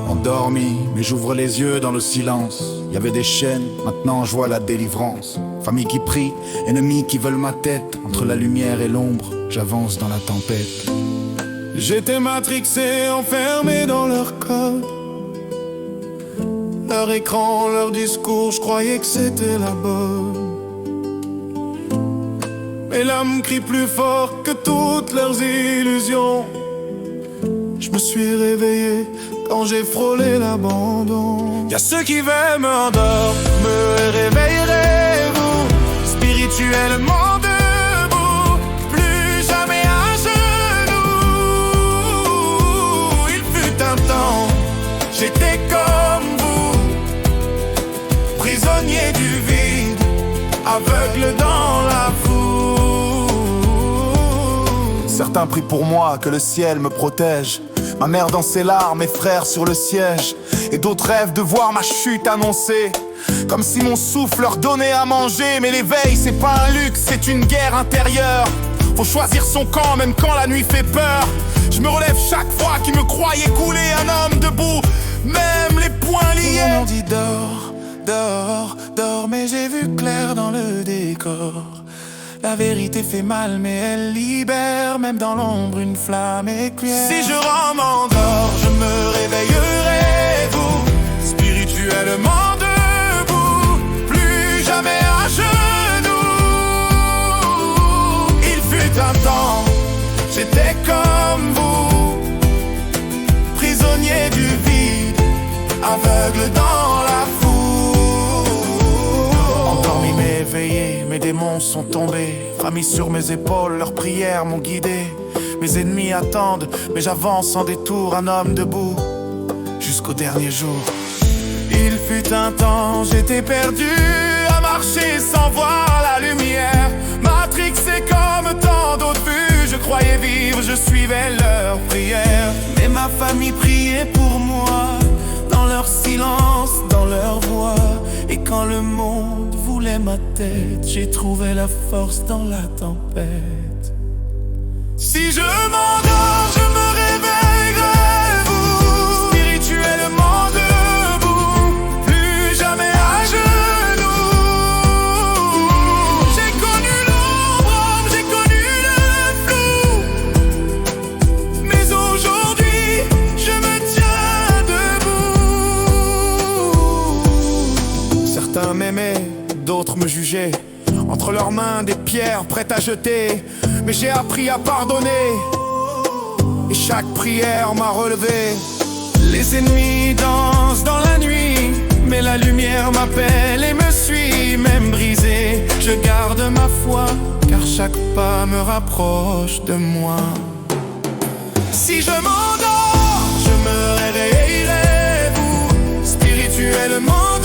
Endormi, mais j'ouvre les yeux dans le silence. Il y avait des chaînes, maintenant je vois la délivrance. Famille qui prie, ennemis qui veulent ma tête. Entre la lumière et l'ombre, j'avance dans la tempête. J'étais matrixé, enfermé dans leur code. Leur écran, leur discours, je croyais que c'était la bonne. Mais l'âme crie plus fort que toutes leurs illusions. Je me suis réveillé quand j'ai frôlé l'abandon. Y'a ceux qui veulent m'endormir, me réveillerez-vous spirituellement debout, plus jamais à genoux. Il fut un temps, j'étais comme vous, prisonnier du vide, aveugle dans la foule. Certains prient pour moi, que le ciel me protège. Ma mère dans ses larmes, mes frères sur le siège. Et d'autres rêvent de voir ma chute annoncée, comme si mon souffle leur donnait à manger. Mais l'éveil c'est pas un luxe, c'est une guerre intérieure. Faut choisir son camp même quand la nuit fait peur. Je me relève chaque fois qu'ils me croyaient couler, un homme debout, même les poings liés. Tout le monde dit dors, dors, dors, mais j'ai vu clair dans le décor. La vérité fait mal mais elle libère, même dans l'ombre une flamme éclaire. Si je m'endors, je me réveillerai, vous, spirituellement debout, plus jamais à genoux. Il fut un temps, j'étais comme vous, prisonnier du vide, aveugle dans la foule. Endormi mais éveillé, mes démons sont tombés. Famille sur mes épaules, leurs prières m'ont guidé. Mes ennemis attendent, mais j'avance sans détour, un homme debout, jusqu'au dernier jour. Il fut un temps, j'étais perdu, à marcher sans voir la lumière. Matrixé comme tant d'autres vues, je croyais vivre, je suivais leurs prières. Mais ma famille priait pour moi, dans leur silence, dans leur voix. Et quand le monde voulait ma tête, j'ai trouvé la force dans la tempête. Si je m'endors, je me réveillerai, vous, spirituellement debout, plus jamais à genoux. J'ai connu l'ombre, j'ai connu le flou, mais aujourd'hui, je me tiens debout. Certains m'aimaient, d'autres me jugeaient, entre leurs mains des pierres prêtes à jeter. Mais j'ai appris à pardonner, et chaque prière m'a relevé. Les ennemis dansent dans la nuit, mais la lumière m'appelle et me suit. Même brisé, je garde ma foi, car chaque pas me rapproche de moi. Si je m'endors, je me réveillerai, vous, spirituellement